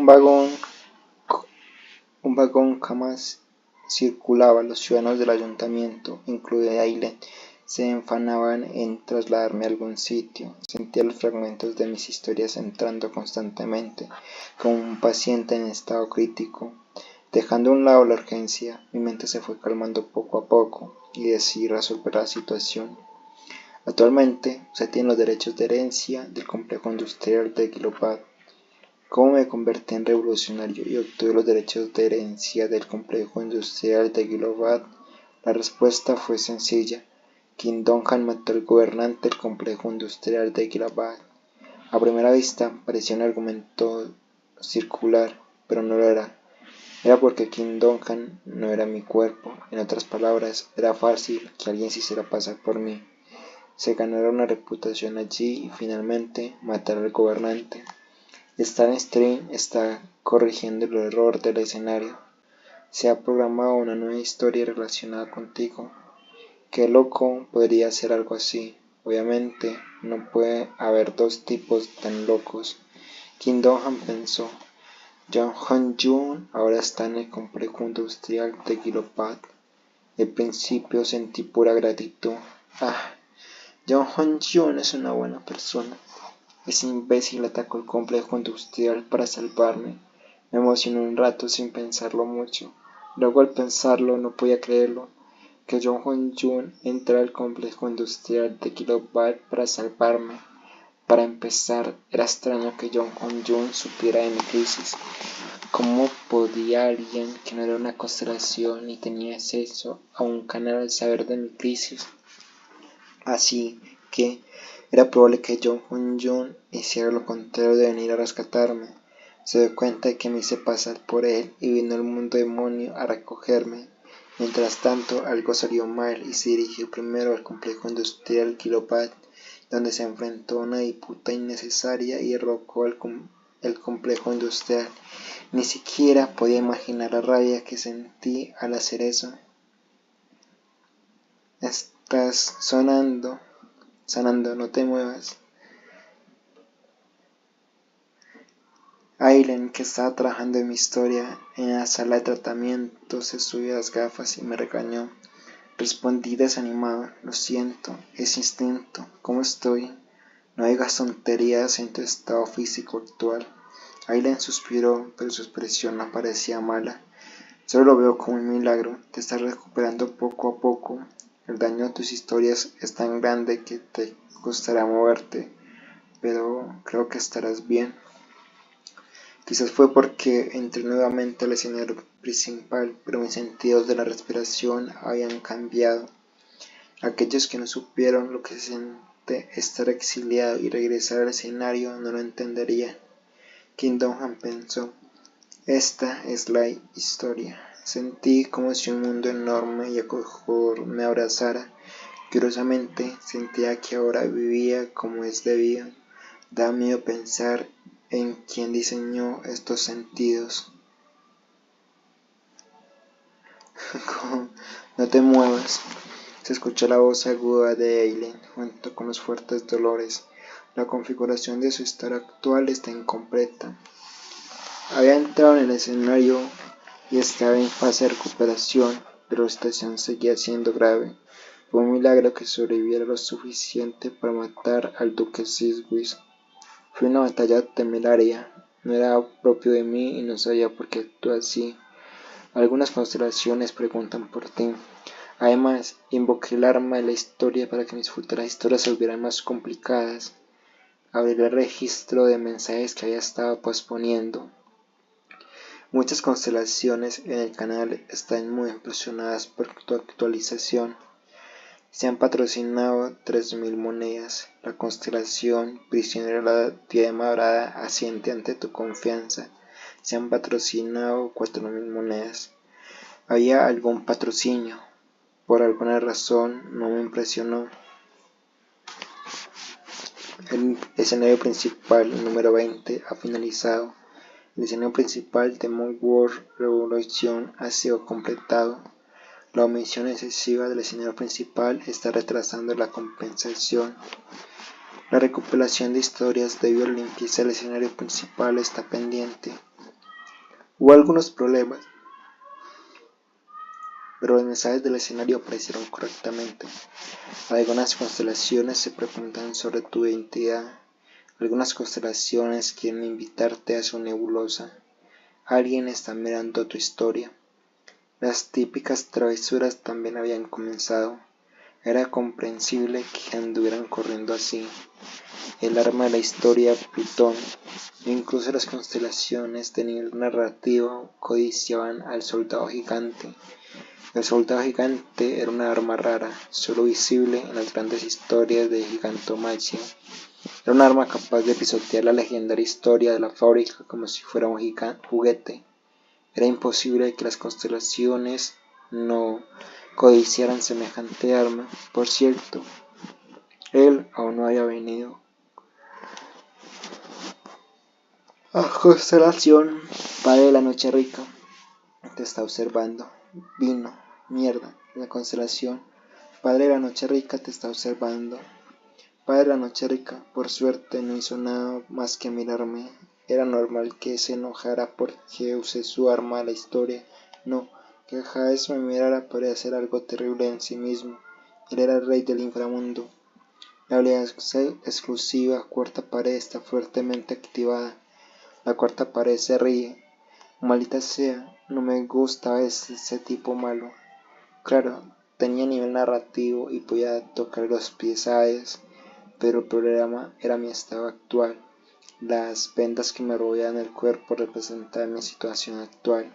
vagón, un vagón jamás circulaba. Los ciudadanos del ayuntamiento, incluida Aileen, se enfanaban en trasladarme a algún sitio. Sentía los fragmentos de mis historias entrando constantemente, como un paciente en estado crítico. Dejando a un lado la urgencia, mi mente se fue calmando poco a poco y decidí resolver la situación. Actualmente, usted tiene los derechos de herencia del complejo industrial de Kilowatt. ¿Cómo me convertí en revolucionario y obtuve los derechos de herencia del complejo industrial de Kilowatt? La respuesta fue sencilla. King Dongan mató al gobernante del complejo industrial de Kilowatt. A primera vista parecía un argumento circular, pero no lo era. Era porque King Dongan no era mi cuerpo. En otras palabras, era fácil que alguien se hiciera pasar por mí. Se ganara una reputación allí y finalmente matar al gobernante. Stan Stream está corrigiendo el error del escenario. Se ha programado una nueva historia relacionada contigo. Qué loco podría hacer algo así. Obviamente, no puede haber dos tipos tan locos. Kim Dongan pensó. Jung Hong-jun ahora está en el complejo industrial de Kilowatt. Al principio sentí pura gratitud. Jung Hong-jun es una buena persona. Ese imbécil atacó el complejo industrial para salvarme. Me emocioné un rato sin pensarlo mucho. Luego al pensarlo no podía creerlo. Que Jung Hong-jun entrara al complejo industrial de Kilowatt para salvarme. Para empezar, era extraño que Jung Hong-jun supiera de mi crisis. ¿Cómo podía alguien que no era una constelación ni tenía acceso a un canal saber de mi crisis? Así que era probable que Jung Hong-jun hiciera lo contrario de venir a rescatarme. Se dio cuenta de que me hice pasar por él y vino el mundo demonio a recogerme. Mientras tanto, algo salió mal y se dirigió primero al complejo industrial Kilowatt, donde se enfrentó a una disputa innecesaria y derrocó el complejo industrial. Ni siquiera podía imaginar la rabia que sentí al hacer eso. Estás sonando, no te muevas. Aileen, que estaba trabajando en mi historia en la sala de tratamiento, se subió las gafas y me regañó. Respondí desanimado. Lo siento, es instinto. ¿Cómo estoy? No digas tonterías en tu estado físico actual. Aileen suspiró, pero su expresión no parecía mala. Solo lo veo como un milagro. Te estás recuperando poco a poco. El daño a tus historias es tan grande que te costará moverte, pero creo que estarás bien. Quizás fue porque entré nuevamente al escenario principal, pero mis sentidos de la respiración habían cambiado. Aquellos que no supieron lo que se siente estar exiliado y regresar al escenario no lo entenderían. Kim Dongan pensó. Esta es la historia. Sentí como si un mundo enorme y acogedor me abrazara. Curiosamente, sentía que ahora vivía como es debido. Da miedo pensar en quién diseñó estos sentidos. No te muevas. Se escuchó la voz aguda de Aileen junto con los fuertes dolores. La configuración de su estado actual está incompleta. Había entrado en el escenario y estaba en fase de recuperación, pero la situación seguía siendo grave. Fue un milagro que sobreviviera lo suficiente para matar al duque Siswis. Fue una batalla temeraria, no era propio de mí y no sabía por qué actué así. Algunas constelaciones preguntan por ti. Además, invoqué el arma de la historia para que mis futuras historias se volvieran más complicadas. Abrí el registro de mensajes que había estado posponiendo. Muchas constelaciones en el canal están muy impresionadas por tu actualización. Se han patrocinado 3.000 monedas. La constelación prisionera de la diadema dorada asiente ante tu confianza. Se han patrocinado 4.000 monedas. Había algún patrocinio. Por alguna razón no me impresionó. El escenario principal, el número 20, ha finalizado. El escenario principal de Moon World Revolution ha sido completado. La omisión excesiva del escenario principal está retrasando la compensación. La recopilación de historias debido a la limpieza del escenario principal está pendiente. Hubo algunos problemas, pero los mensajes del escenario aparecieron correctamente. Algunas constelaciones se preguntan sobre tu identidad. Algunas constelaciones quieren invitarte a su nebulosa. Alguien está mirando tu historia. Las típicas travesuras también habían comenzado. Era comprensible que anduvieran corriendo así. El arma de la historia, Plutón, e incluso las constelaciones de nivel narrativo codiciaban al soldado gigante. El soldado gigante era una arma rara, solo visible en las grandes historias de gigantomaquia. Era un arma capaz de pisotear la legendaria historia de la fábrica como si fuera un juguete. Era imposible que las constelaciones no codiciaran semejante arma. Por cierto, él aún no había venido. Constelación, padre de la noche rica, te está observando. Vino, mierda, la constelación. Padre de la noche rica te está observando. Padre de la noche rica, por suerte no hizo nada más que mirarme. Era normal que se enojara porque usé su arma a la historia. No, que Hades me mirara podría hacer algo terrible en sí mismo. Él era el rey del inframundo. La habilidad exclusiva cuarta pared está fuertemente activada. La cuarta pared se ríe. Maldita sea, no me gusta ese tipo malo. Claro, tenía nivel narrativo y podía tocar los pies a Hades, pero el problema era mi estado actual. Las vendas que me rodeaban el cuerpo representaban mi situación actual.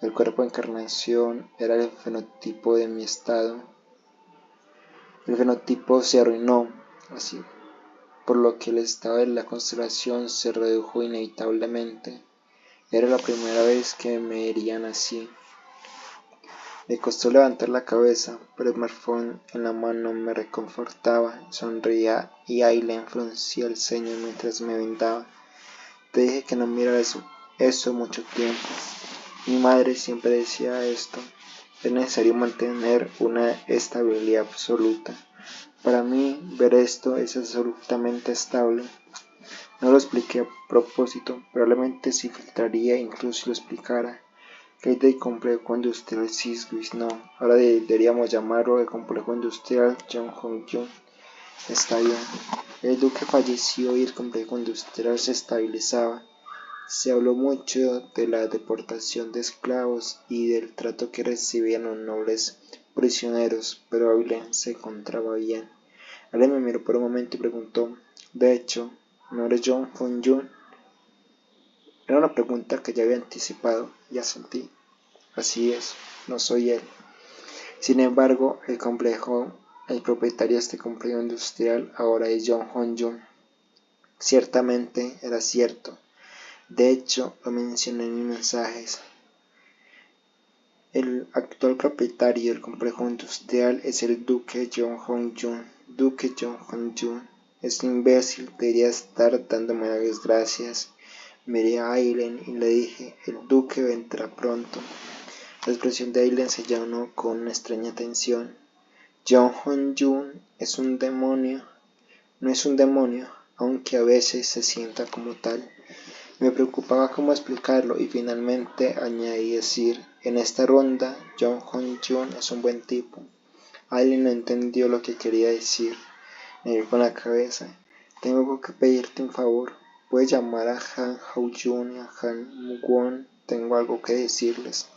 El cuerpo de encarnación era el fenotipo de mi estado. El fenotipo se arruinó, así, por lo que el estado de la constelación se redujo inevitablemente. Era la primera vez que me herían así. Me costó levantar la cabeza, pero el smartphone en la mano me reconfortaba. Sonreía y Aileen fruncía el ceño mientras me vendaba. Te dije que no mirara eso mucho tiempo. Mi madre siempre decía esto. Es necesario mantener una estabilidad absoluta. Para mí, ver esto es absolutamente estable. No lo expliqué a propósito, probablemente se filtraría incluso si lo explicara. ¿Qué hay del complejo industrial Siswis? No, ahora deberíamos llamarlo el complejo industrial Jong-Hong-Jun. Está bien. El duque falleció y el complejo industrial se estabilizaba. Se habló mucho de la deportación de esclavos y del trato que recibían los nobles prisioneros, pero Aileen se encontraba bien. Aileen me miró por un momento y preguntó, de hecho, ¿no eres Jong Hong-Jun? Era una pregunta que ya había anticipado y asentí. Así es, no soy él. Sin embargo, el propietario de este complejo industrial ahora es Jong Hong-Jun. Ciertamente era cierto. De hecho, lo mencioné en mis mensajes. El actual propietario del complejo industrial es el Duque Jong Hong-Jun. Duque Jong Hong-Jun. Este imbécil debería estar dándome las gracias. Miré a Aileen y le dije, el Duque vendrá pronto. La expresión de Aileen se llenó con una extraña tensión. Jong Hong-Jun es un demonio. No es un demonio, aunque a veces se sienta como tal. Me preocupaba cómo explicarlo y finalmente añadí decir, en esta ronda, Jong Hong-Jun es un buen tipo. Aileen no entendió lo que quería decir. Negó con la cabeza. Tengo que pedirte un favor. Puedes llamar a Han Hao-Jun y a Han Mu-Won. Tengo algo que decirles.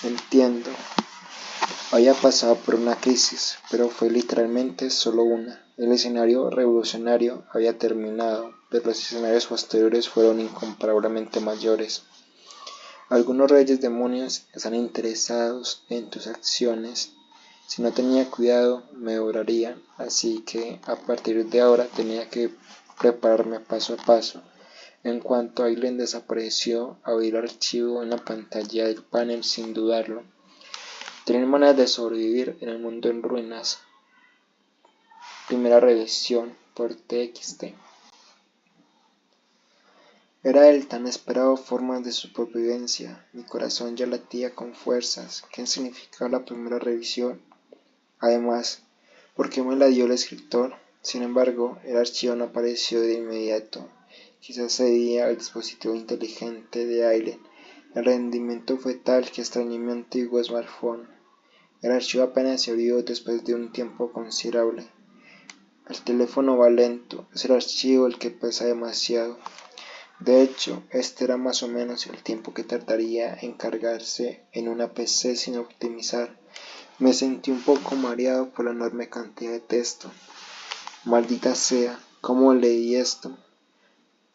Entiendo. Había pasado por una crisis, pero fue literalmente solo una. El escenario revolucionario había terminado, pero los escenarios posteriores fueron incomparablemente mayores. Algunos reyes demonios están interesados en tus acciones. Si no tenía cuidado, me devorarían, así que a partir de ahora tenía que prepararme paso a paso. En cuanto Aileen desapareció, abrí el archivo en la pantalla del panel sin dudarlo. Tener maneras de sobrevivir en el mundo en ruinas. Primera revisión por TXT. Era el tan esperado formas de supervivencia. Mi corazón ya latía con fuerzas. ¿Qué significaba la primera revisión? Además, ¿por qué me la dio el escritor? Sin embargo, el archivo no apareció de inmediato. Quizás se debía al dispositivo inteligente de Aileen. El rendimiento fue tal que extrañé mi antiguo smartphone. El archivo apenas se abrió después de un tiempo considerable. El teléfono va lento, es el archivo el que pesa demasiado. De hecho, este era más o menos el tiempo que tardaría en cargarse en una PC sin optimizar. Me sentí un poco mareado por la enorme cantidad de texto. Maldita sea, ¿cómo leí esto?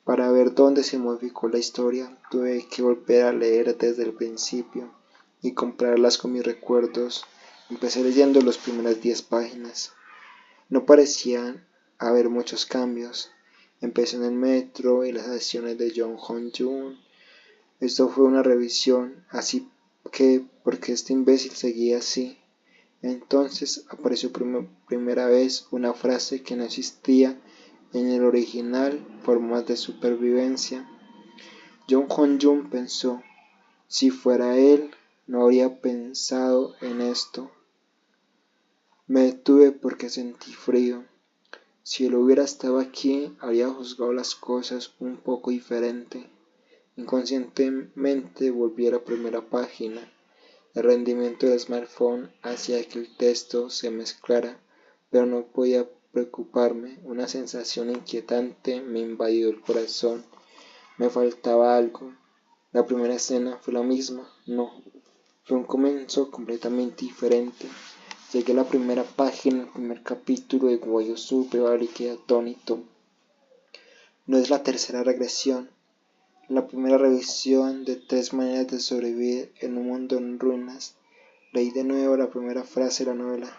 Para ver dónde se modificó la historia, tuve que volver a leer desde el principio y compararlas con mis recuerdos. Empecé leyendo las primeras 10 páginas. No parecían haber muchos cambios. Empecé en el metro y las acciones de Jong Hong-jun. Esto fue una revisión, así que, porque este imbécil seguía así. Entonces apareció por primera vez una frase que no existía en el original, formas de supervivencia. Jong Hong-jun pensó, si fuera él, no habría pensado en esto. Me detuve porque sentí frío. Si él hubiera estado aquí, habría juzgado las cosas un poco diferente. Inconscientemente volví a la primera página. El rendimiento del smartphone hacía que el texto se mezclara, pero no podía preocuparme. Una sensación inquietante me invadió el corazón. Me faltaba algo. La primera escena fue la misma. No, fue un comienzo completamente diferente. Llegué a la primera página, el primer capítulo de Goyo Beverly quedé atónito. No es la tercera regresión, la primera revisión de 3 maneras de sobrevivir en un mundo en ruinas. Leí de nuevo la primera frase de la novela.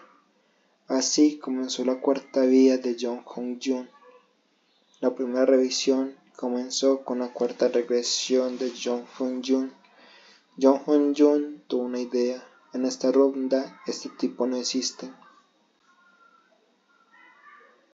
Así comenzó la cuarta vida de Jong Hong-jun. La primera revisión comenzó con la cuarta regresión de Jong Hong-jun. Jong Hong-jun tuvo una idea. En esta ronda, este tipo no existe.